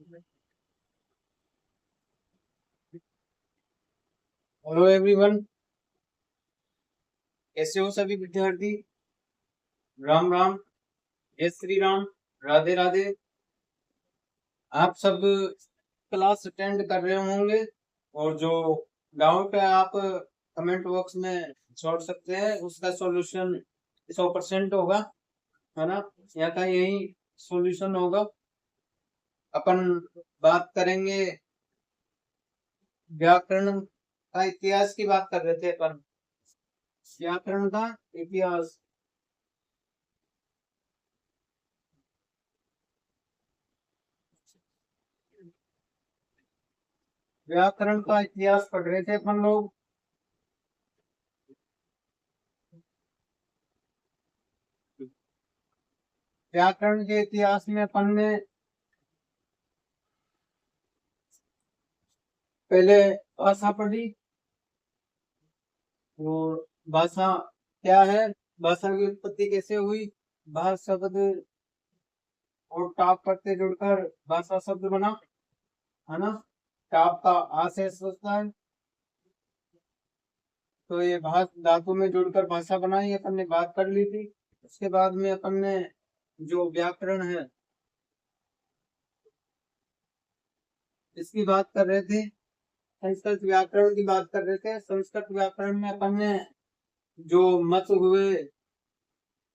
Hello everyone, कैसे हो सभी विद्यार्थी। राम राम, जय श्री राम, राधे राधे। आप सब क्लास अटेंड कर रहे होंगे और जो डाउट है आप कमेंट बॉक्स में छोड़ सकते हैं। उसका सॉल्यूशन 100% होगा, है ना। यहाँ का यही सॉल्यूशन होगा। अपन बात करेंगे व्याकरण का इतिहास की बात कर रहे थे अपन। व्याकरण का इतिहास। व्याकरण का इतिहास पढ़ रहे थे अपन लोग। व्याकरण के इतिहास में अपन ने पहले भाषा पढ़ी। और भाषा क्या है, भाषा की उत्पत्ति कैसे हुई, भाषा शब्द और टाप प्रत्यय जुड़कर भाषा शब्द बना, है ना। टाप का आशेष होता है, तो ये भाष धातु में जुड़कर भाषा बनाई, अपन ने बात कर ली थी। उसके बाद में अपन ने जो व्याकरण है इसकी बात कर रहे थे। संस्कृत व्याकरण की बात कर रहे थे। संस्कृत व्याकरण में अपन ने जो मत हुए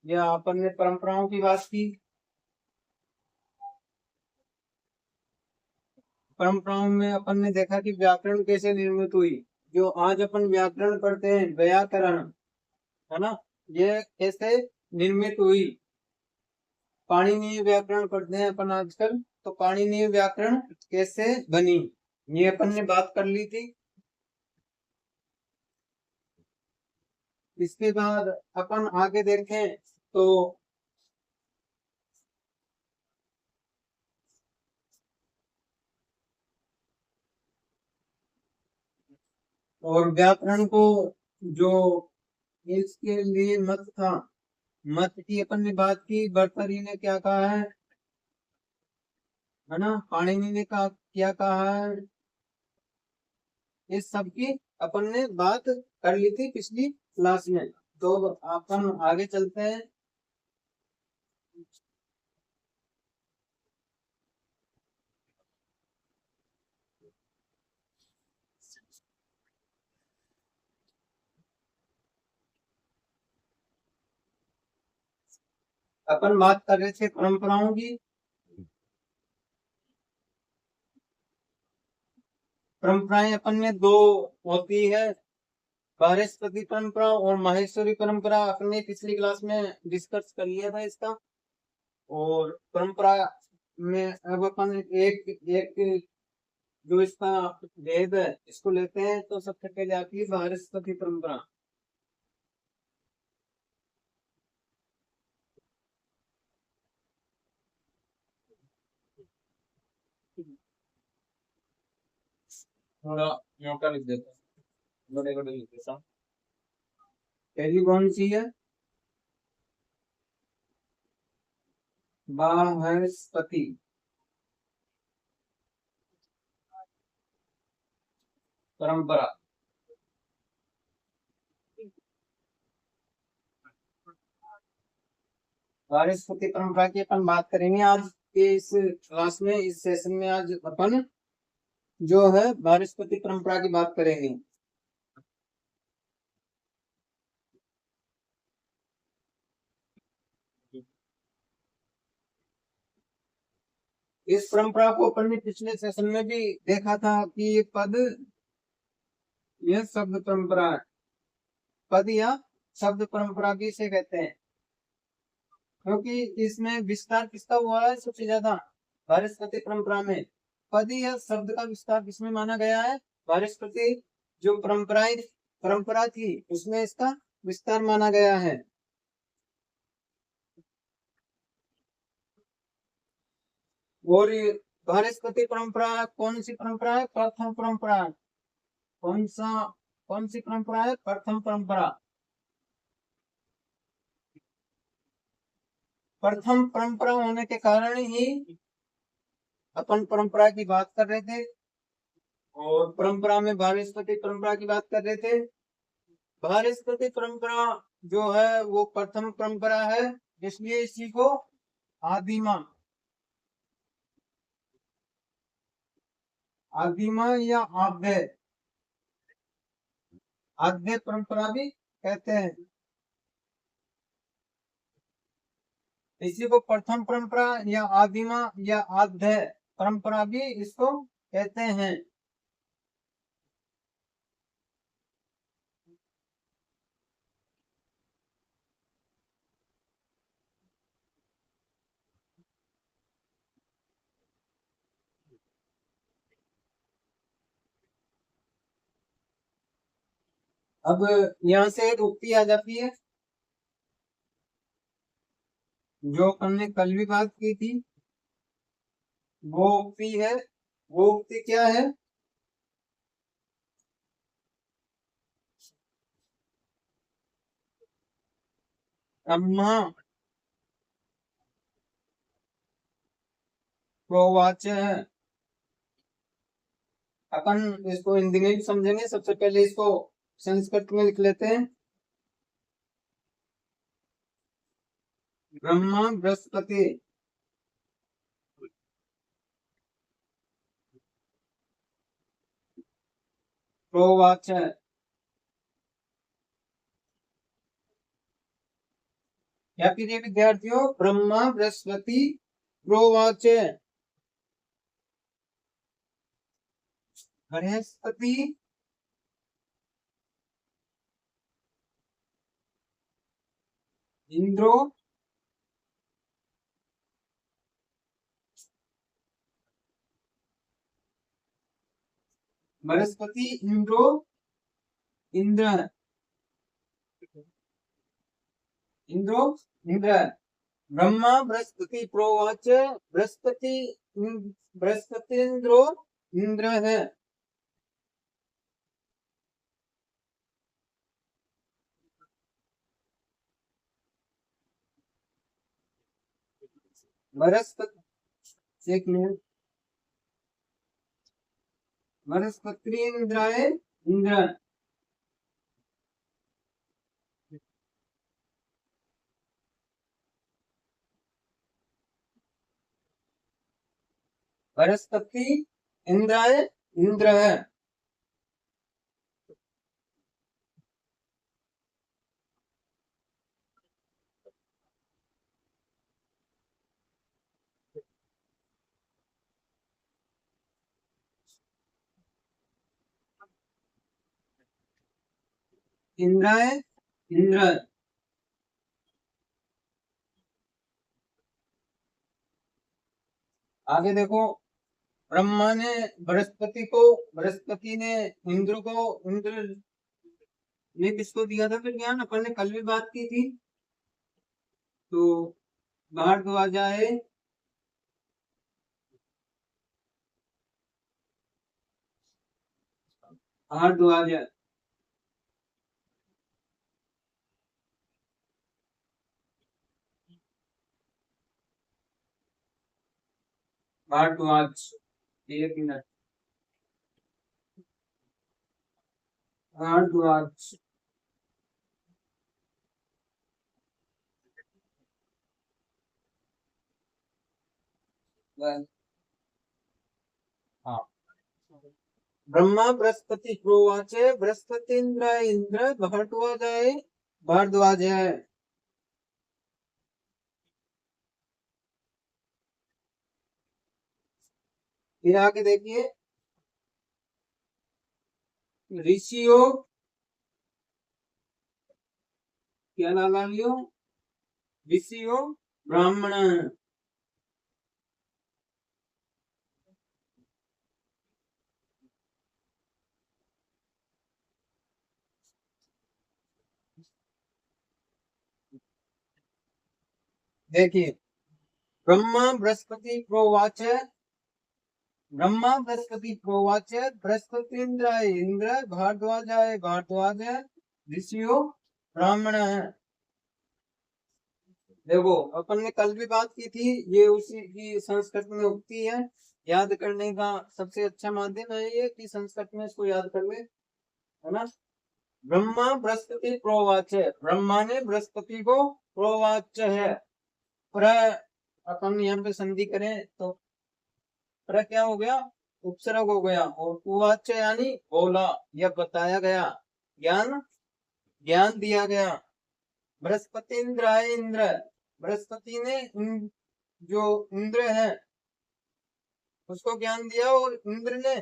या अपन ने परंपराओं की बात की। परंपराओं में अपन ने देखा कि व्याकरण कैसे निर्मित हुई। जो आज अपन व्याकरण पढ़ते हैं, व्याकरण, है ना, ये कैसे निर्मित हुई। पाणिनीय व्याकरण पढ़ते हैं अपन आजकल, तो पाणिनीय व्याकरण कैसे बनी, ये अपन ने बात कर ली थी। इसके बाद अपन आगे देखें तो और व्याकरण को जो इसके लिए मत था, मत की अपन ने बात की। भर्तृहरि ने क्या कहा है ना, पाणिनि ने क्या कहा है, इस सब की अपन ने बात कर ली थी पिछली क्लास में। तो अपन आगे चलते हैं। अपन बात कर रहे थे परंपराओं की। परंपराएं अपन में दो होती है, वारस्पति परंपरा और माहेश्वरी परंपरा। अपन ने पिछली क्लास में डिस्कस कर लिया था इसका। और परंपरा में अब अपन एक एक जो इसका भेद है इसको लेते हैं, तो सबसे पहले आती है वारस्पति परंपरा। थोड़ा मोटा लिख देता हूँ, बड़े बड़े लिख देता हूँ। पहली कौन सी है, वारस्पति परंपरा। वारस्पति परंपरा की अपन बात करेंगे आज के इस क्लास में, इस सेशन में। आज अपन जो है वारस्पति परंपरा की बात करेंगे। इस परंपरा को अपन ने पिछले सेशन में भी देखा था कि ये पद, यह शब्द परंपरा है। पद या शब्द परंपरा किसे कहते हैं, क्योंकि इसमें विस्तार किसका हुआ है सबसे ज्यादा, वारस्पति परंपरा में। पद या शब्द का विस्तार किसमें माना गया है, वारस्पति जो परंपरा थी उसमें इसका विस्तार माना गया है। और ये वारस्पति परंपरा कौन सी परंपरा है, प्रथम परंपरा। कौन सी परंपरा है, प्रथम परंपरा। प्रथम परंपरा होने के कारण ही अपन परंपरा की बात कर रहे थे और परंपरा में वानस्पति परंपरा की बात कर रहे थे। वानस्पति परंपरा जो है वो प्रथम परंपरा है, इसलिए इसी को आदिमा या आद्य परंपरा भी कहते हैं। इसी को प्रथम परंपरा या आदिमा या आद्य परंपरा भी इसको कहते हैं। अब यहाँ से एक उक्ति आ जाती है जो हमने कल भी बात की थी। वो उक्ति है, वो उक्ति क्या है? ब्रह्मा प्रोवाच है। अपन इसको हिंदी में भी समझेंगे, सबसे पहले इसको संस्कृत में लिख लेते हैं। ब्रह्मा बृहस्पति प्रोवाच है। या फिर ये विद्यार्थियों, ब्रह्मा बृहस्पति प्रोवाच है। बृहस्पति इंद्रो बृहस्पति इंद्रो इंद्र इंद्रो इंद्र ब्रह्मा बृहस्पति प्रोवाच बृहस्पति इंद्रो इंद्र है। बृहस्पति एक मिनट, बृहस्पति इंद्राय इंद्र बृहस्पति इंद्राय इंद्र है। इंद्राय इंद्र। आगे देखो, ब्रह्मा ने बृहस्पति ने इंद्र को इंद्र ने किसको दिया था फिर ज्ञान? अपन ने कल भी बात की थी। तो भारद्वाज आए, भारद्वाज भारद्वाज एक मिनट, भारद्वाज हाँ। ब्रह्मा बृहस्पति प्रोवाच बृहस्पति इंद्र इंद्र भारद्वाजाय भारद्वाज है। फिर आगे देखिए, ऋषियों क्या लगा लियो, ऋषियों ब्राह्मण। देखिए, ब्रह्मा बृहस्पति प्रोवाच ब्रह्मा बृहस्पति प्रोवाच बृहस्पति इंद्र इंद्र भारद्वाजाय भारद्वाज ऋषियों ब्राह्मण है। देखो, अपन ने कल भी बात की थी, ये उसी की संस्कृत में उक्ति है। याद करने का सबसे अच्छा माध्यम है ये कि संस्कृत में इसको याद कर ले, है ना। ब्रह्मा बृहस्पति प्रोवाच है, ब्रह्मा ने बृहस्पति को प्रोवाच है। प्र अपन यहाँ पे संधि करें तो प्र क्या हो गया, उपसर्ग हो गया, और उवाच यानी बोला या बताया गया, ज्ञान ज्ञान दिया गया। बृहस्पति इंद्राय इंद्र, बृहस्पति ने जो इंद्र है उसको ज्ञान दिया, और इंद्र ने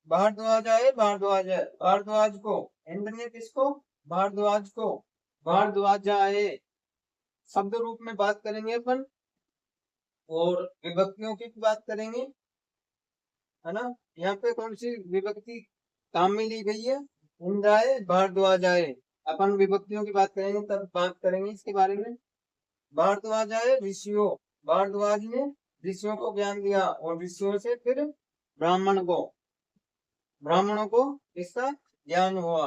भारद्वाज आए, भारद्वाज है भारद्वाज को, इंद्र ने किसको, भारद्वाज को, भारद्वाज आए। शब्द रूप में बात करेंगे अपन, और विभक्तियों की बात करेंगे, है ना। यहाँ पे कौन सी विभक्ति काम में ली गई है, इंद्राय भारद्वाज आए। अपन विभक्तियों की बात करेंगे तब बात करेंगे इसके बारे में। भारद्वाज आए ऋषियों, भारद्वाज ने ऋषियों को ज्ञान दिया, और ऋषियों से फिर ब्राह्मणों को इसका ज्ञान हुआ।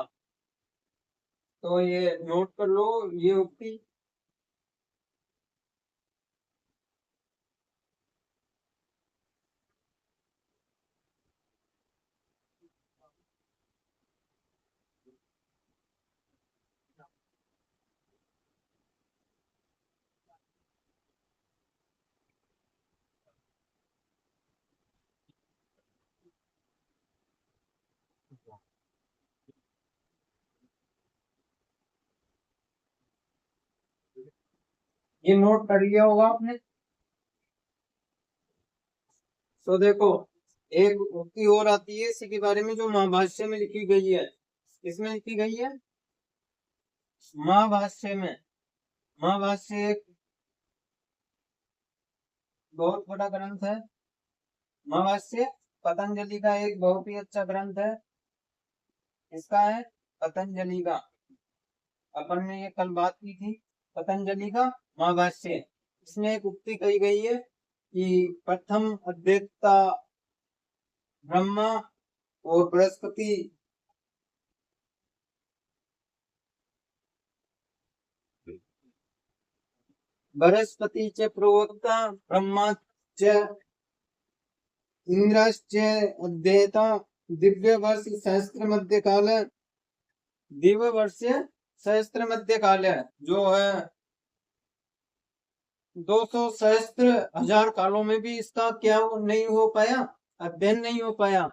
तो ये नोट कर लो ये उक्ति। ये नोट कर लिया होगा आपने। तो देखो, एक उक्ति और आती है इसी के बारे में, जो महाभाष्य में लिखी गई है। इसमें लिखी गई है महाभाष्य में। महाभाष्य एक बहुत बड़ा ग्रंथ है। महाभाष्य पतंजलि का एक बहुत ही अच्छा ग्रंथ है। इसका है पतंजलि का, अपन ने ये कल बात की थी, पतंजलि का महाभाष्य। इसमें एक उक्ति कही गई है कि प्रथम अद्वैता ब्रह्मा और बृहस्पति बृहस्पति च प्रोक्ता ब्रह्मा च इंद्रश्च अद्वैता दिव्य वर्ष सहस्त्र मध्य काल, दिव्य वर्ष सहस्त्र मध्य काल जो है 200 सहस्त्र हजार कालों में भी इसका क्या नहीं हो पाया, अध्ययन नहीं हो पाया।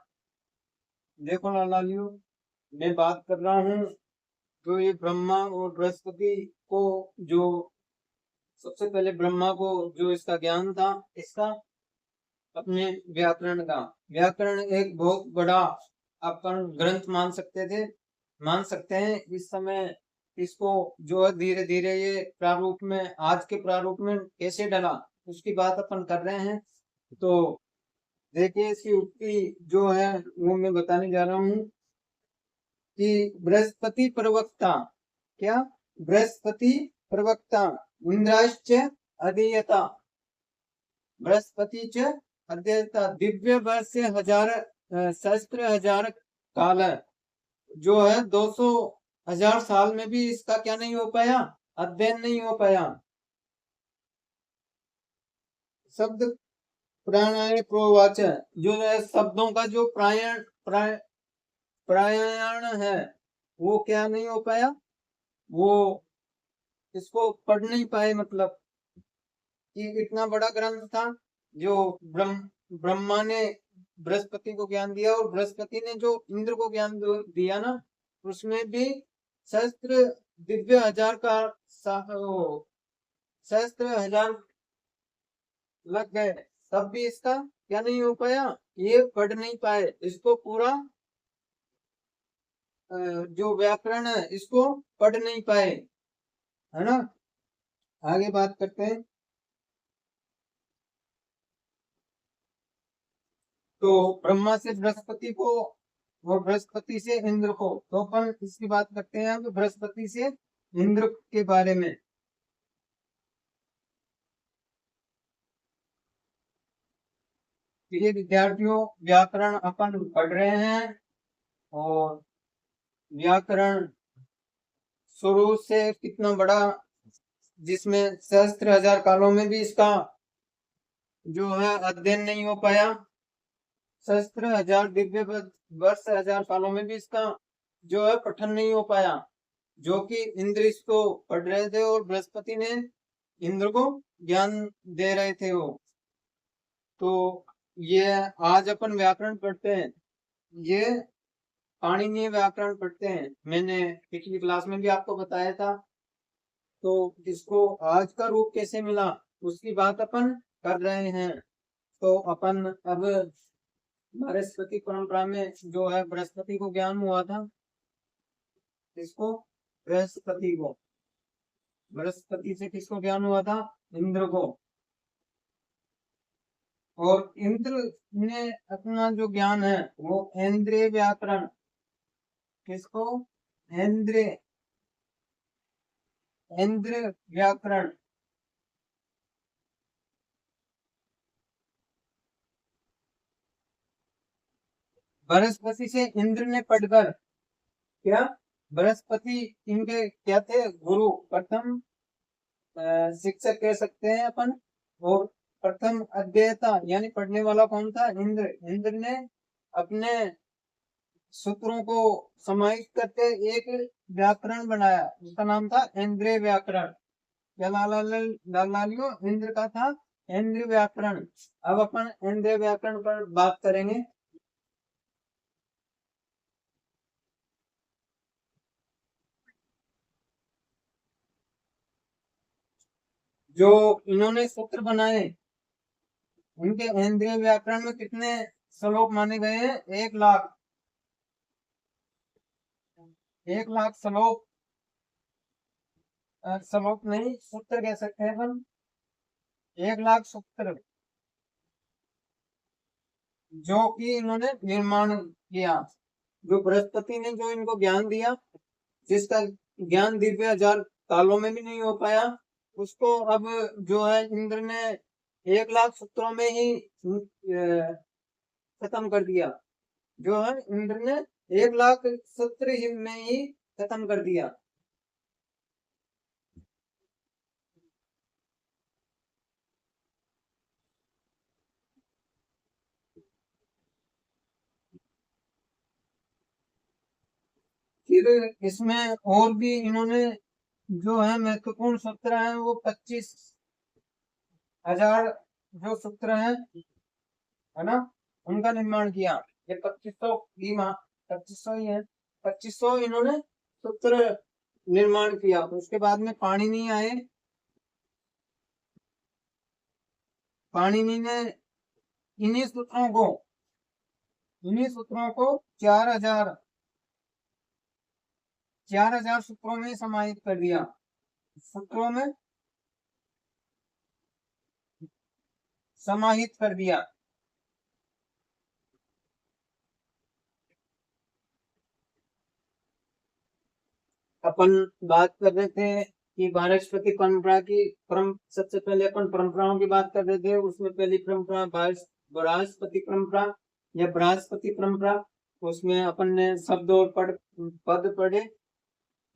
देखो लालियो, मैं बात कर रहा हूँ तो ये ब्रह्मा और बृहस्पति को, जो सबसे पहले ब्रह्मा को जो इसका ज्ञान था, इसका अपने व्याकरण का, व्याकरण एक बहुत बड़ा अपन ग्रंथ मान सकते हैं इस समय। इसको जो है धीरे धीरे ये प्रारूप में, आज के प्रारूप में कैसे डला उसकी बात अपन कर रहे हैं। तो देखिए इसकी उक्ति जो है वो मैं बताने जा रहा हूँ कि बृहस्पति प्रवक्ता, क्या, बृहस्पति प्रवक्ता इंद्राश्च अधीयता, बृहस्पति च अध्ययता दिव्य वर्ष हजार सहस्त्र हजार काल, जो है 200 हजार साल में भी इसका क्या नहीं हो पाया, अध्ययन नहीं हो पाया। शब्द प्राणाय प्रोवाच, जो है शब्दों का जो प्रायण है वो क्या नहीं हो पाया, वो इसको पढ़ नहीं पाए। मतलब कि इतना बड़ा ग्रंथ था जो ब्रह्मा ने बृहस्पति को ज्ञान दिया, और बृहस्पति ने जो इंद्र को ज्ञान दिया ना, उसमें भी सहस्त्र दिव्य हजार का सहस्त्र हजार लग गए, तब भी इसका क्या नहीं हो पाया, ये पढ़ नहीं पाए। इसको पूरा जो व्याकरण है इसको पढ़ नहीं पाए, है ना। आगे बात करते हैं। तो ब्रह्मा से बृहस्पति को और बृहस्पति से इंद्र को, तो अपन इसकी बात करते हैं अब बृहस्पति से इंद्र के बारे में। ये विद्यार्थियों, व्याकरण अपन पढ़ रहे हैं, और व्याकरण शुरू से कितना बड़ा, जिसमें सहस्त्र हजार कालों में भी इसका जो है अध्ययन नहीं हो पाया। सहस्त्र हजार दिव्य वर्ष 1000 सालों में भी इसका जो है पठन नहीं हो पाया, जो कि इंद्र इसको पढ़ रहे थे और बृहस्पति ने इंद्र को ज्ञान दे रहे थे वो। तो ये आज अपन व्याकरण पढ़ते हैं, ये पाणिनीय व्याकरण पढ़ते हैं, मैंने पिछली क्लास में भी आपको बताया था। तो इसको आज का रूप कैसे मिला उसकी बात अपन कर रहे हैं। तो अपन अब बृहस्पति परंपरा में जो है बृहस्पति को ज्ञान हुआ था, इसको बृहस्पति से किसको ज्ञान हुआ था? इंद्र को। और इंद्र ने अपना जो ज्ञान है वो ऐन्द्रिय व्याकरण, किसको? ऐन्द्रिय व्याकरण बृहस्पति से इंद्र ने पढ़कर, क्या बृहस्पति इनके क्या थे? गुरु, प्रथम शिक्षक कह सकते हैं अपन। और प्रथम अध्येता यानी पढ़ने वाला कौन था? इंद्र। इंद्र ने अपने सूत्रों को समाहित करके एक व्याकरण बनाया, उसका नाम था ऐन्द्रिय व्याकरण। क्या ला लियो? इंद्र का था ऐन्द्रिय व्याकरण। अब अपन ऐन्द्रिय व्याकरण पर बात करेंगे। जो इन्होंने सूत्र बनाए उनके ऐन्द्रिय व्याकरण में कितने श्लोक माने गए हैं? 1,00,000। 1,00,000 श्लोक, श्लोक नहीं सूत्र कह सकते हैं अपन। 1,00,000 सूत्र जो कि इन्होंने निर्माण किया। जो बृहस्पति ने जो इनको ज्ञान दिया, जिसका ज्ञान दिव्य 1000 कालों में भी नहीं हो पाया, उसको अब जो है इंद्र ने 1,00,000 सूत्रों में ही खत्म कर दिया। जो है इंद्र ने 1,00,000 सूत्र में ही खत्म कर दिया। फिर इसमें और भी इन्होंने जो है महत्वपूर्ण सूत्र है वो 25,000 जो सूत्र है ना, उनका निर्माण किया। ये 2500 ही है। 2500 इन्होंने सूत्र निर्माण किया। उसके बाद में पाणिनि आए। पाणिनि ने इन्हीं सूत्रों को 4,000 सूत्रों में समाहित कर दिया। सूत्रों में समाहित कर दिया। अपन बात कर रहे थे कि बृहस्पति परंपरा की सबसे पहले अपन परंपराओं की बात कर रहे थे। उसमें पहली परंपरा बृहस्पति परंपरा या बृहस्पति परंपरा। उसमें अपन ने शब्द और पद पढ़े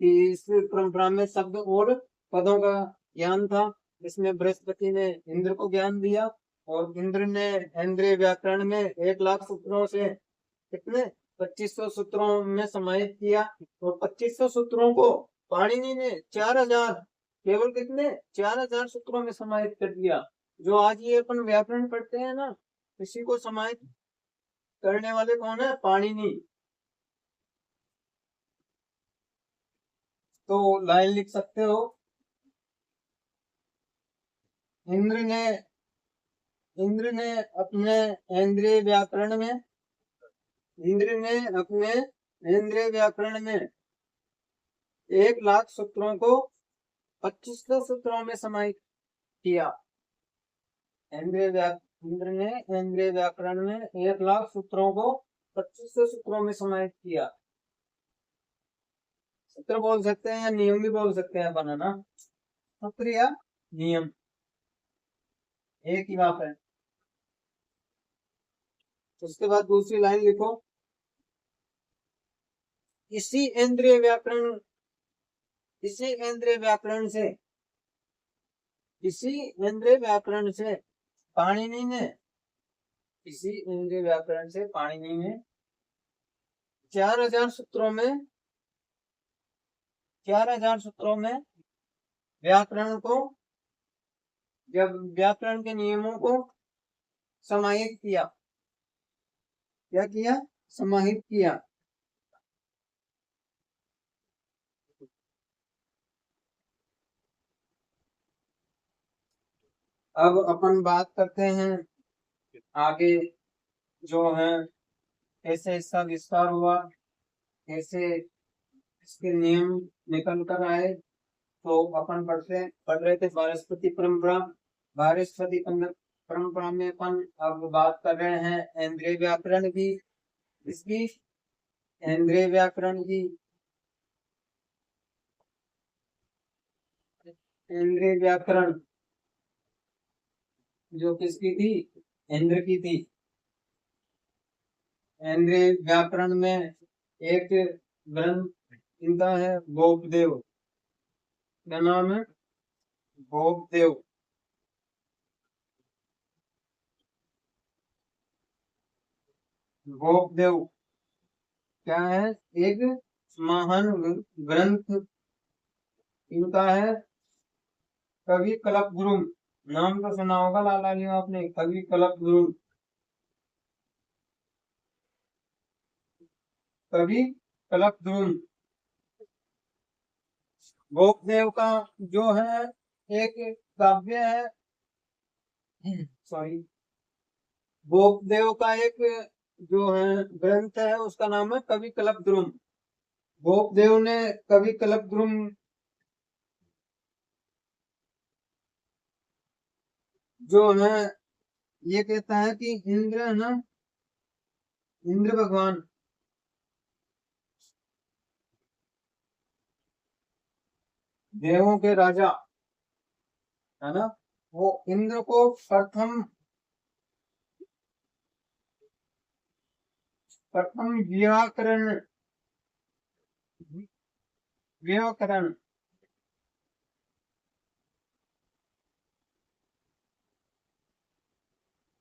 कि इस परंपरा में शब्द और पदों का ज्ञान था। इसमें बृहस्पति ने इंद्र को ज्ञान दिया और इंद्र ने ऐन्द्रिय व्याकरण में 1,00,000 सूत्रों से कितने 2500 सूत्रों में समाहित किया। और 2500 सूत्रों को पाणिनि ने 4,000, केवल कितने 4,000 सूत्रों में समाहित कर दिया। जो आज ये अपन व्याकरण पढ़ते हैं ना, इसी को समाहित करने वाले कौन है? पाणिनि। तो लाइन लिख सकते हो। इंद्र ने अपने ऐन्द्रिय व्याकरण में 1,00,000 सूत्रों को 2500 सूत्रों में समाहित किया। इंद्र ने ऐन्द्रिय व्याकरण में 1,00,000 सूत्रों को 2500 सूत्रों में समाहित किया। सूत्र बोल सकते हैं या नियम भी बोल सकते हैं अपन, है ना। सूत्र या नियम एक ही बात है। उसके बाद दूसरी लाइन लिखो। इसी ऐन्द्रिय व्याकरण से पाणिनि ने इसी इंद्रिय व्याकरण से पाणिनि ने 4000 सूत्रों में 4000 सूत्रों में व्याकरण को, जब व्याकरण के नियमों को समाहित किया, क्या किया? समाहित किया। अब अपन बात करते हैं आगे, जो है कैसे इसका विस्तार हुआ, कैसे इसके नियम निकल कर आए। तो अपन पढ़ रहे थे वारस्पति परंपरा। वारस्पति परंपरा में अपन अब बात कर रहे हैं इंद्रिय व्याकरण की, इसकी इंद्रिय व्याकरण की। इंद्रिय व्याकरण जो किसकी थी? इंद्र की थी। इंद्रिय व्याकरण में एक ग्रंथ इनका है भोगदेव। क्या नाम है? भोगदेव। भोगदेव क्या है? एक महान ग्रंथ इनका है। कवि कल्पद्रुम, नाम तो सुना होगा लाला जी आपने, कवि कल्पद्रुम। कवि कल्पद्रुम भोगदेव का जो है एक काव्य है, सॉरी, भोगदेव का एक जो है ग्रंथ है, उसका नाम है कवि कल्पद्रुम। भोगदेव ने कवि कल्पद्रुम जो है ये कहता है कि इंद्र है ना, इंद्र भगवान, देवों के राजा है ना, वो इंद्र को प्रथम व्याकरण व्याकरण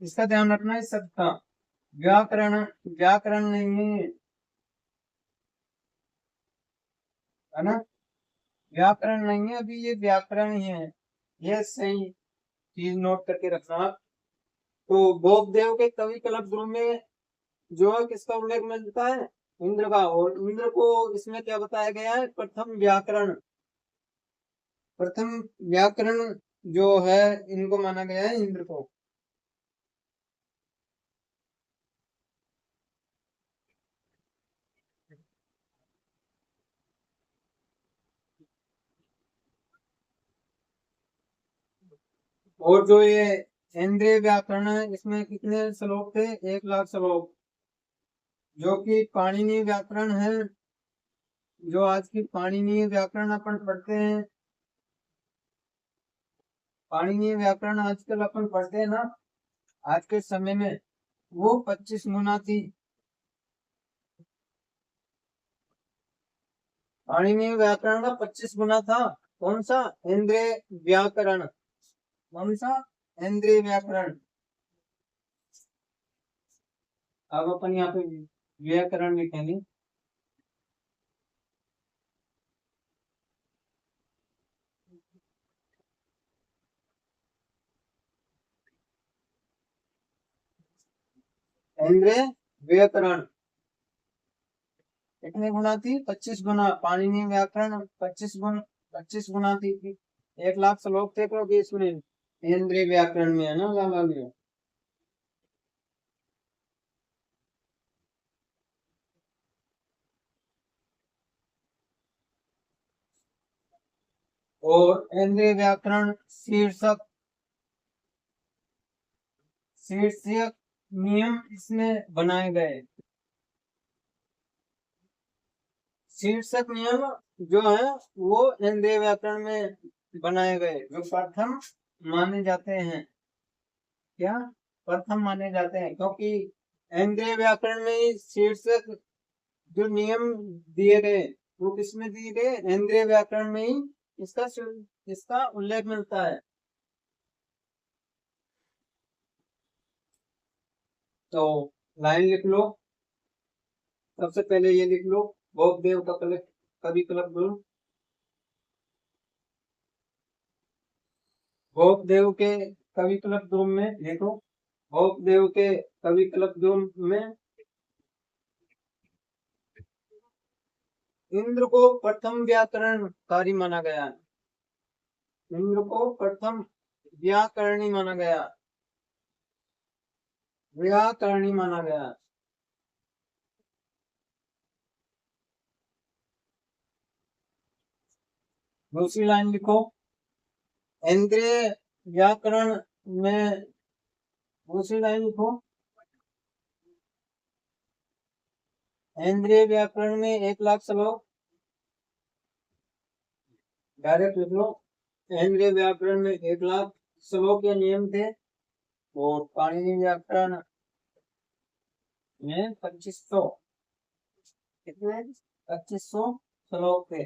इसका ध्यान रखना है, शब्द का व्याकरण, व्याकरण नहीं है ना, व्याकरण नहीं है, अभी ये व्याकरण ही है, ये सही चीज नोट करके रखना। तो भोगदेव के कवि कल्पद्रुम में जो है किसका उल्लेख मिलता है? इंद्र का। और इंद्र को इसमें क्या बताया गया है? प्रथम व्याकरण। प्रथम व्याकरण जो है इनको माना गया है, इंद्र को। और जो ये इंद्रिय व्याकरण है, इसमें कितने श्लोक थे? 1,00,000 श्लोक। जो कि पाणिनि व्याकरण है, जो आज की पाणिनि व्याकरण अपन पढ़ते हैं, पाणिनि व्याकरण आजकल अपन पढ़ते हैं ना, आज के समय में वो 25 गुना थी। पाणिनि व्याकरण का 25 गुना था। कौन सा? इंद्रिय व्याकरण। कौन सा? इंद्रिय व्याकरण। अब अपन यहाँ पे व्याकरण लिखेंगे। इंद्रिय व्याकरण कितने गुना थी? 25 गुना। पाणिनि व्याकरण 25 गुना थी। 1,00,000 श्लोक थे तो इसमें इंद्रिय व्याकरण में है ना लाला जी। और इंद्रिय व्याकरण शीर्षक शीर्षक नियम इसमें बनाए गए। शीर्षक नियम जो है वो इंद्रिय व्याकरण में बनाए गए, जो प्रथम माने जाते हैं। क्या? प्रथम माने जाते हैं, क्योंकि इंद्रिय व्याकरण में ही शीर्षक जो नियम दिए गए वो किसमें दिए गए? इंद्रिय व्याकरण में ही इसका उल्लेख मिलता है। तो लाइन लिख लो। सबसे पहले ये लिख लो, भोगदेव का कवि कल्प ध्रुव। भोगदेव के कवि कल्प ध्रुव में देखो, भोगदेव के कवि कल्प ध्रुव में इंद्र को प्रथम व्याकरणकारी माना गया। इंद्र को प्रथम व्याकरणी माना गया, व्याकरणी माना गया। दूसरी लाइन लिखो, इंद्रिय व्याकरण में, दूसरी लाइन लिखो, इंद्रिय व्याकरण में 1,00,000 श्लोक, डायरेक्ट लिख लो। इंद्रिय व्याकरण में 1,00,000 श्लोक के नियम थे, और पाणिनि व्याकरण में 2500, कितने, 2500 श्लोक थे।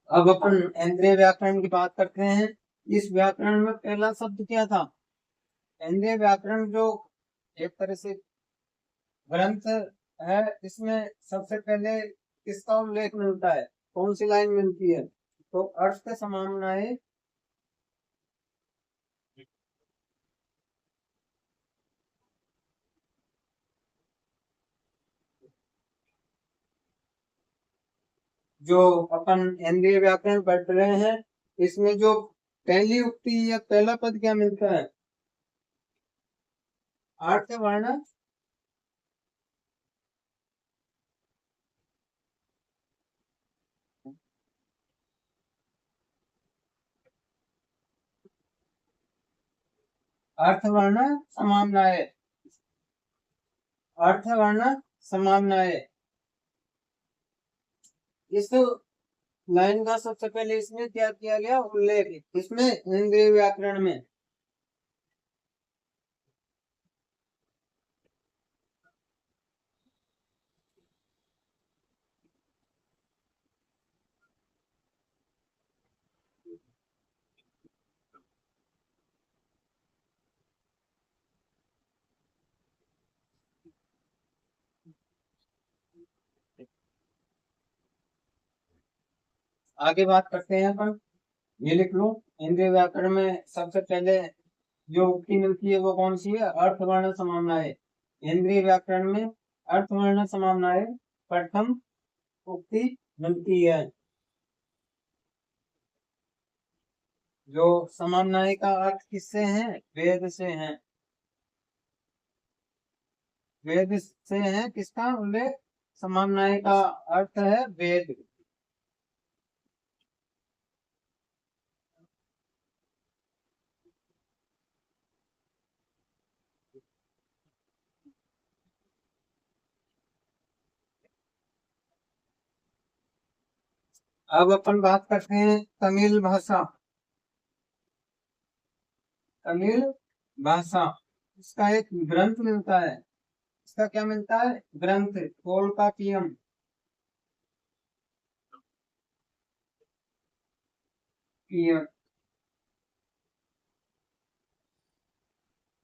अब अपन इंद्रिय व्याकरण की बात करते हैं। इस व्याकरण में पहला शब्द क्या था? इंद्रिय व्याकरण जो एक तरह से ग्रंथ है, इसमें सबसे पहले किसका उल्लेख मिलता है, कौन सी लाइन मिलती है? तो अर्थ समाम्नाय, जो अपन इंद्रिय व्याकरण पढ़ रहे हैं, इसमें जो पहली उक्ति या पहला पद क्या मिलता है? अर्थ वर्ण, अर्थ वर्ण समाम्नाय, अर्थ वर्ण समाम्नाय। इस लाइन का सबसे पहले इसमें क्या किया गया, उल्लेख, इसमें इंद्रिय व्याकरण में। आगे बात करते हैं अपन, ये लिख लो, इंद्रिय व्याकरण में सबसे पहले जो उक्ति मिलती है वो कौन सी है? अर्थवर्ण समाम्नाय। इंद्रिय व्याकरण में अर्थवर्ण समाम्नाय प्रथम उक्ति मिलती है। जो समाम्नाय का अर्थ किससे है? वेद से है, वेद से है। किसका उल्लेख? समाम्नाय का अर्थ है वेद। अब अपन बात करते हैं तमिल भाषा, तमिल भाषा। इसका एक ग्रंथ मिलता है, इसका क्या मिलता है? ग्रंथ, तोल्कापियम।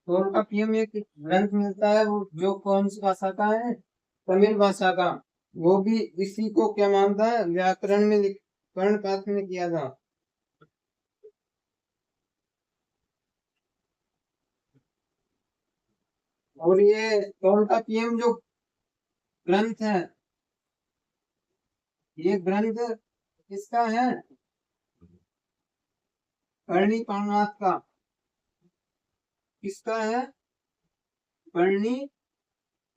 तोल्कापियम एक ग्रंथ मिलता है, वो जो कौन सी भाषा का है? तमिल भाषा का। वो भी इसी को क्या मानता है? व्याकरण में कर्णपात में किया था। और ये तोल्कापियम जो ग्रंथ है, ये ग्रंथ किसका है? करणी पाणनाथ का। किसका है? करणी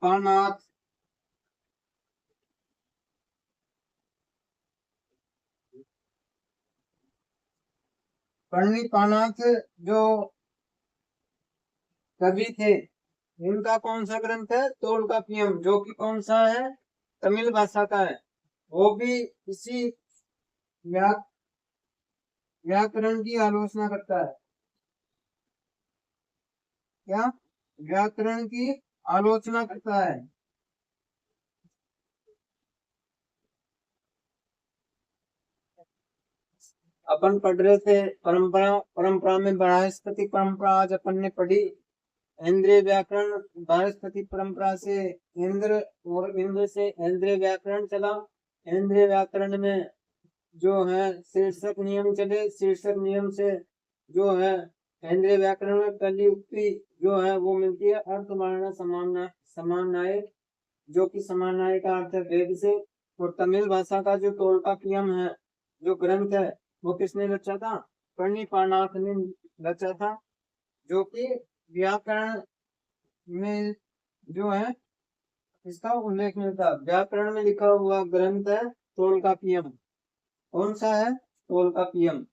पाणनाथ। करणी पाणनाथ जो कवि थे, इनका कौन सा ग्रंथ है? तोल्कापियम, जो कि कौन सा है? तमिल भाषा का है। वो भी इसी व्याकरण की आलोचना करता है। क्या? व्याकरण की आलोचना करता है। अपन पढ़ रहे थे परंपरा, परंपरा में बृहस्पति परंपरा आज अपन ने पढ़ी। इंद्रिय व्याकरण बृहस्पति परंपरा से इंद्र, और इंद्र से इंद्रिय व्याकरण चला। इंद्रिय व्याकरण में जो है शीर्षक नियम चले, शीर्षक नियम से जो है इंद्रिय व्याकरण में पहली उक्ति जो है वो मिलती है अर्थवर्ण समानाय, जो कि समानाय का अर्थ है वेद से। और तमिल भाषा का जो टोल्काप्पियम है, जो ग्रंथ है, वो किसने रचा था? पन्नीपानाथ ने रचा था, जो कि व्याकरण में जो है इसका उल्लेख मिलता है। व्याकरण में लिखा हुआ ग्रंथ है टोल्काप्पियम। कौन सा है? टोल्काप्पियम।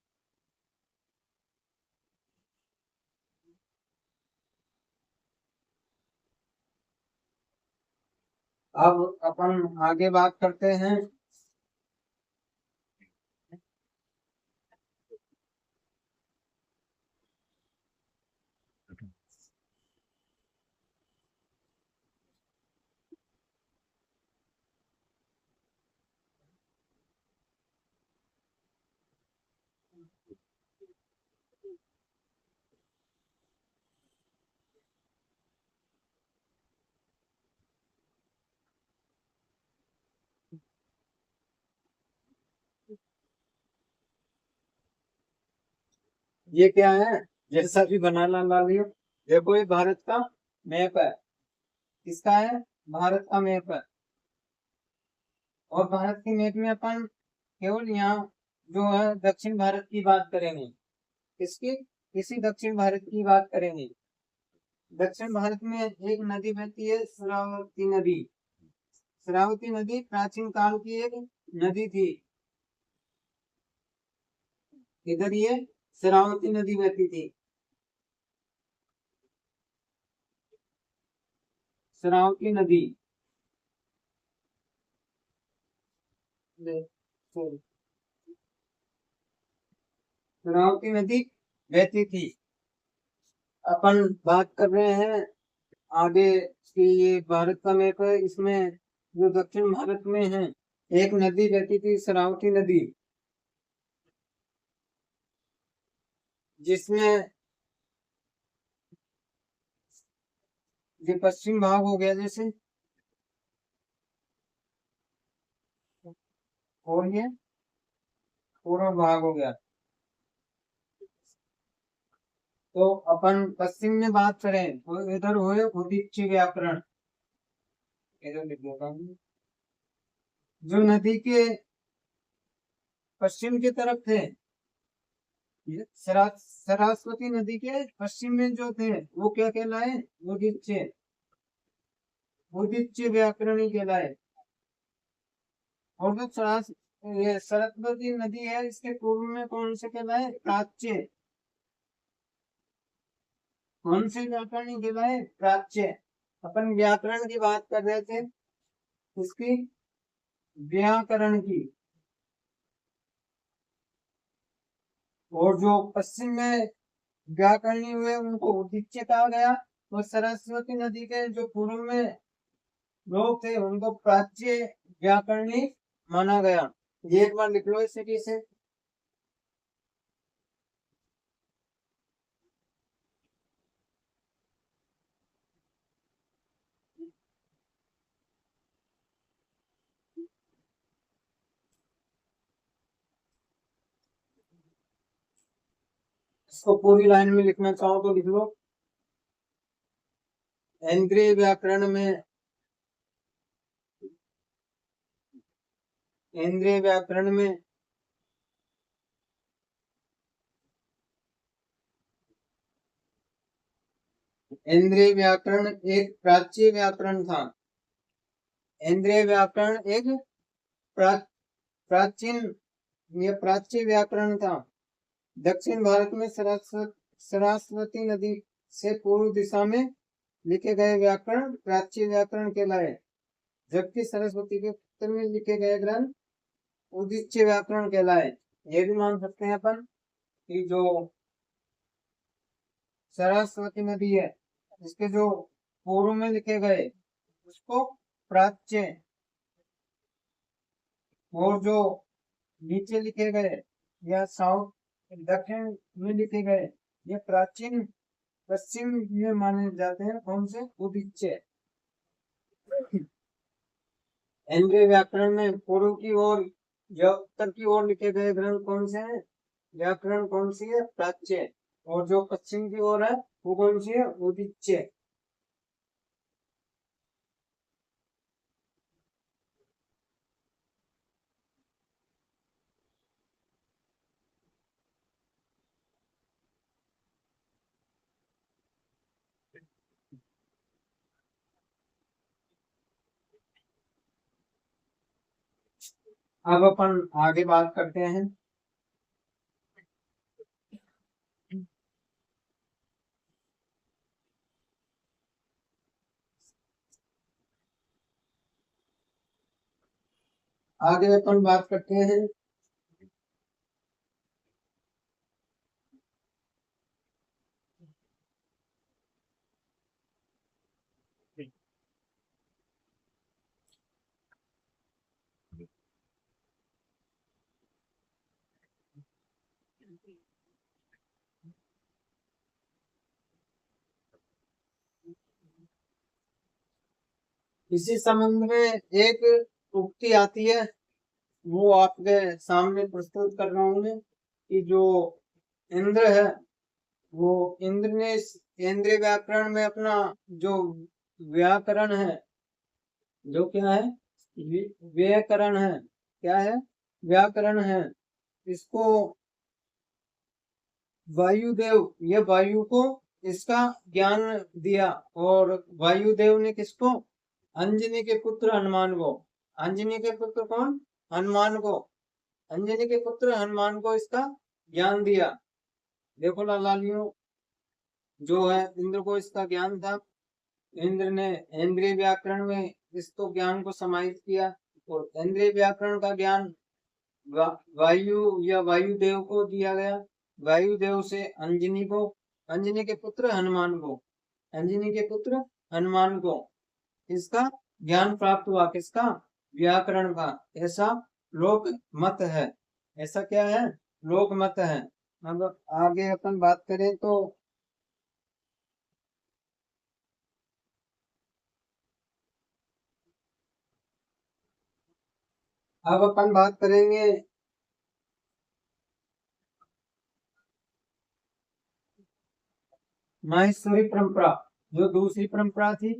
अब अपन आगे बात करते हैं। ये क्या है? जैसा भी बनाना ला लियो। देखो ये भारत का मैप है। किसका है? भारत का मैप है। और भारत के मैप में अपन केवल यहाँ जो है दक्षिण भारत की बात करेंगे। किसकी? किसी दक्षिण भारत की बात करेंगे। दक्षिण भारत में एक नदी बहती है, शरावती नदी। शरावती नदी प्राचीन काल की एक नदी थी। इधर ये शरावती नदी बहती थी। शरावती नदी शरावती नदी बहती थी। अपन बात कर रहे हैं आगे कि ये भारत का मैप है, इसमें जो दक्षिण भारत में है एक नदी बहती थी, शरावती नदी, जिसमें ये पश्चिम भाग हो गया जैसे, और ये पूर्व भाग हो गया। तो अपन पश्चिम में बात करें तो इधर हुए उदीच्य व्याकरण। इधर लिख देता हूं। जो नदी के पश्चिम की तरफ थे, सरस्वती नदी के पश्चिम में जो थे वो क्या कहलाए? उदीच्य। उदीच्य व्याकरण ही कहलाए। और जो ये सरस्वती नदी है, इसके पूर्व में कौन से कहलाए? प्राच्य। कौन से व्याकरण ही कहलाए? प्राच्य। अपन व्याकरण की बात कर रहे थे, इसकी व्याकरण की। और जो पश्चिम में व्याकरणी हुए उनको उदीच्य कहा गया। और सरस्वती नदी के जो पूर्व में लोग थे उनको प्राच्य व्याकरणी माना गया। ये एक बार लिख लो इस सिटी से। इसको पूरी लाइन में लिखना चाहो तो लिख लो। इंद्रिय व्याकरण में, इंद्रिय व्याकरण में इंद्रिय व्याकरण एक प्राच्य व्याकरण था। इंद्रिय व्याकरण एक प्रा, प्राचीन ये प्राच्य व्याकरण था। दक्षिण भारत में सरस्वती नदी से पूर्व दिशा में लिखे गए व्याकरण प्राच्य व्याकरण कहलाए, जबकि सरस्वती के उत्तर में लिखे गए ग्रंथ उदीच्य व्याकरण कहलाए। ये भी मान सकते हैं अपन कि जो सरस्वती नदी है इसके जो पूर्व में लिखे गए उसको प्राच्य, और जो नीचे लिखे गए या साउथ दक्षिण में लिखे गए ये प्राचीन पश्चिम ये माने जाते हैं। कौन से? उदीच्य। केंद्रीय व्याकरण में पूर्व की ओर या उत्तर की ओर लिखे गए ग्रंथ कौन से हैं? व्याकरण कौन सी है? प्राच्य। और जो पश्चिम की ओर है वो कौन सी है? उदीच्य। अब अपन आगे बात करते हैं। आगे अपन बात करते हैं इसी संबंध में एक उक्ति आती है, वो आपके सामने प्रस्तुत कर रहा हूं मैं कि जो इंद्र है वो इंद्र ने इस केंद्रीय व्याकरण में अपना जो व्याकरण है, जो क्या है? व्याकरण है। क्या है? व्याकरण है। इसको वायुदेव, ये वायु को इसका ज्ञान दिया। और वायुदेव ने किसको? अंजनी के पुत्र हनुमान को। अंजनी के पुत्र कौन? हनुमान को। अंजनी के पुत्र हनुमान को इसका ज्ञान दिया। देखो लालियों, जो है इंद्र को इसका ज्ञान था। इंद्र ने इंद्रिय व्याकरण में इसको ज्ञान को समाहित किया। और इंद्रिय व्याकरण का ज्ञान वायु या वायुदेव को दिया गया। वायुदेव से अंजनी को, अंजनी के पुत्र हनुमान को, अंजनी के पुत्र हनुमान को इसका ज्ञान प्राप्त हुआ। किसका? व्याकरण का। ऐसा लोक मत है। ऐसा क्या है? लोक मत है। अब आगे अपन बात करें तो अब अपन बात करेंगे माहेश्वरी परंपरा। जो दूसरी परंपरा थी,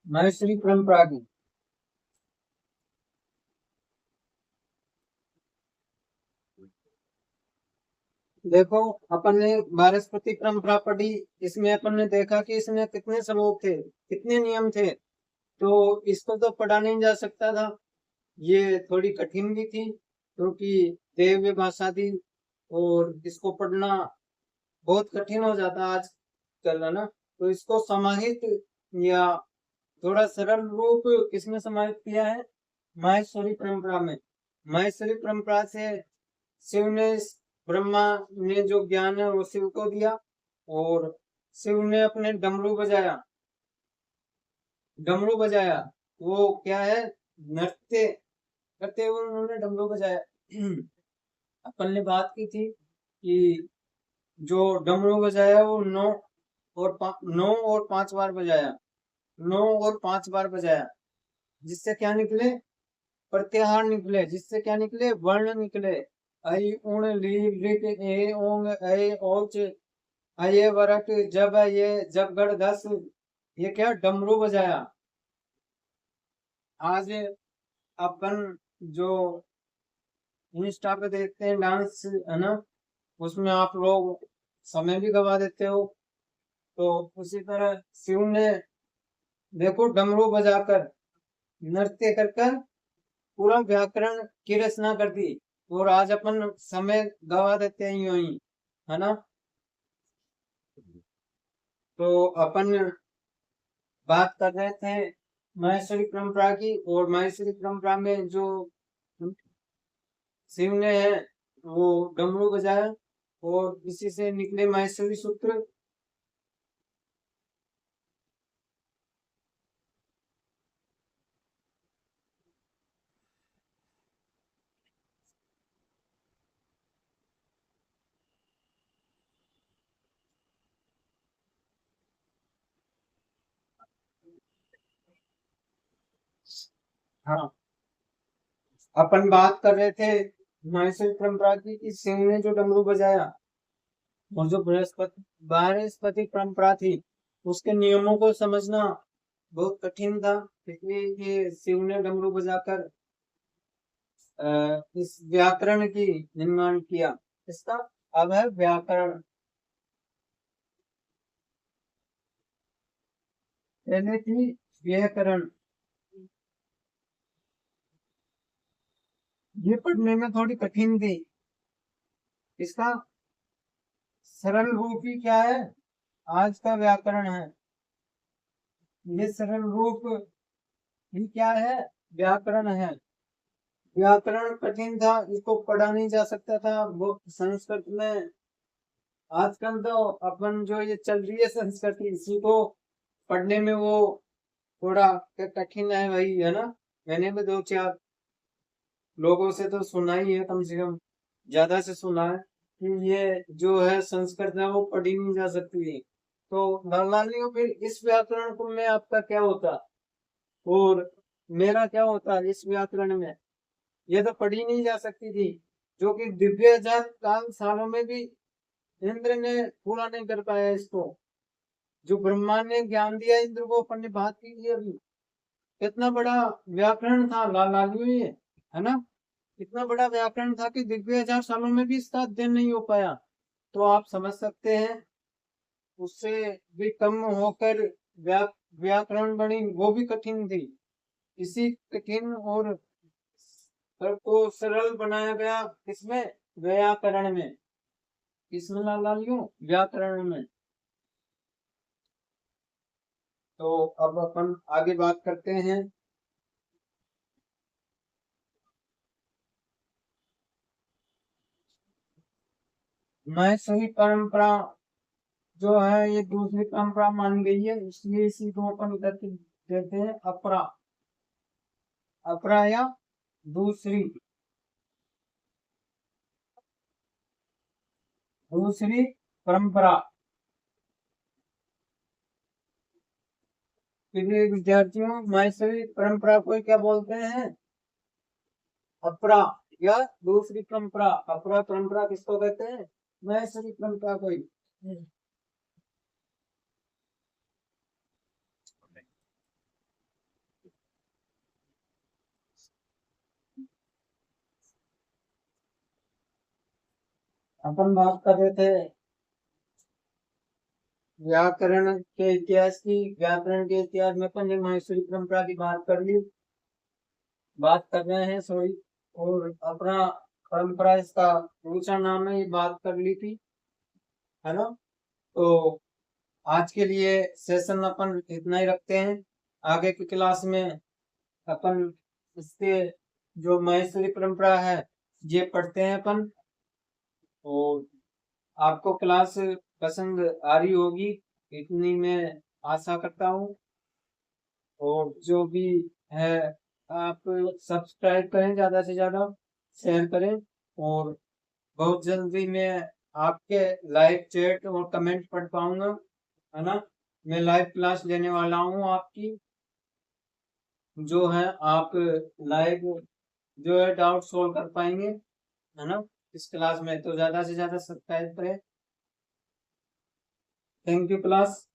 माहेश्वरी परंपरा की। देखो, अपन ने वारस्पति परंपरा पढ़ी। इसमें अपन ने देखा कि इसमें कितने श्लोक थे, कितने नियम थे। तो इसको तो पढ़ा नहीं जा सकता था। ये थोड़ी कठिन भी थी क्योंकि देव्य भाषा थी और इसको पढ़ना बहुत कठिन हो जाता आज कल, है ना। तो इसको समाहित या थोड़ा सरल रूप किसमें समाहित किया है? माहेश्वरी परंपरा में। माहेश्वरी परंपरा से शिव ने, ब्रह्मा ने जो ज्ञान है वो शिव को दिया। और शिव ने अपने डमरू बजाया, डमरू बजाया। वो क्या है? नृत्य करते हुए उन्होंने डमरू बजाया। अपन ने बात की थी कि जो डमरू बजाया वो 9 और 5 बार बजाया। 9 और 5 बार बजाया, जिससे क्या निकले? प्रत्याहार निकले। जिससे क्या निकले? वर्ण निकले। आई उण ली लिट ए ओंग ऐ औच अये वरट जब ये जब गढ़ दस। ये क्या? डमरू बजाया। आज अपन जो इंस्टा पे देखते हैं डांस, है ना, उसमें आप लोग समय भी गवा देते हो। तो उसी तरह शिव ने देखो डमरू बजाकर, नृत्य कर कर पूरा व्याकरण की रचना कर दी। और आज अपन समय गवा देते हैं यूं ही, है ना। तो अपन बात कर रहे थे माहेश्वरी परंपरा की। और माहेश्वरी परंपरा में जो शिव ने है वो डमरू बजाया और इसी से निकले माहेश्वरी सूत्र। हाँ, अपन बात कर रहे थे माहेश्वरी परंपरा की कि शिव ने जो डमरू बजाया और जो बृहस्पति परंपरा थी उसके नियमों को समझना बहुत कठिन था, इसलिए ये शिव ने डमरू बजाकर इस व्याकरण की निर्माण किया। इसका अब है व्याकरण। पहले थी व्याकरण, ये पढ़ने में थोड़ी कठिन थी। इसका सरल रूप ही क्या है, आज का व्याकरण है। ये सरल रूप ही क्या है, व्याकरण है। व्याकरण कठिन था, इसको पढ़ा नहीं जा सकता था वो संस्कृत में। आजकल तो अपन जो ये चल रही है संस्कृति, इसी को पढ़ने में वो थोड़ा कठिन है भाई, है ना। मैंने भी 2-4 लोगों से तो सुना ही है, कम से कम ज्यादा से सुना है कि ये जो है संस्कृत है वो पढ़ी नहीं जा सकती है। तो लालियों फिर इस व्याकरण को में आपका क्या होता और मेरा क्या होता इस व्याकरण में, ये तो पढ़ी नहीं जा सकती थी। जो कि दिव्य हजार काल सालों में भी इंद्र ने पूरा नहीं कर पाया इसको। जो ब्रह्मा ने ज्ञान दिया इंद्र को, अपन ने बात की थी अभी, कितना बड़ा व्याकरण था लालियों ये, है ना। इतना बड़ा व्याकरण था कि दिव्य हजार सालों में भी इसका अध्ययन नहीं हो पाया। तो आप समझ सकते हैं उससे भी कम होकर व्याकरण बनी, वो भी कठिन थी। इसी कठिन और को सरल बनाया गया किसमें, व्याकरण में। किसमें लालियों, व्याकरण में। तो अब अपन आगे बात करते हैं। मैसूरी परंपरा जो है ये दूसरी परंपरा मान गई है, इसलिए इसी को अपन करके देते हैं अपरा। अपरा या दूसरी, दूसरी परंपरा। प्रिय विद्यार्थियों, मैसूरी परंपरा को क्या बोलते हैं, अपरा या दूसरी परंपरा। अपरा परंपरा किसको कहते हैं, मैसूरी परंपरा को ही। अपन बात कर रहे थे व्याकरण के इतिहास की। व्याकरण के इतिहास में अपन ने मैसूरी परंपरा की बात कर ली, बात कर रहे हैं सॉरी। और अपना परंपरा इसका दूसरा नाम है, ये बात कर ली थी, है ना। तो आज के लिए सेशन अपन इतना ही रखते हैं। आगे की क्लास में अपन इसके जो महेश्वरी परंपरा है ये पढ़ते हैं अपन। और आपको क्लास पसंद आ रही होगी, इतनी मैं आशा करता हूँ। और जो भी है आप सब्सक्राइब करें, ज्यादा से ज्यादा शेयर करें। और बहुत जल्दी मैं आपके लाइव चैट और कमेंट पढ़ पाऊंगा, है ना। मैं लाइव क्लास लेने वाला हूँ आपकी, जो है आप लाइव जो है डाउट सोल्व कर पाएंगे, है ना, इस क्लास में। तो ज्यादा से ज्यादा सब्सक्राइब करें। Thank you class.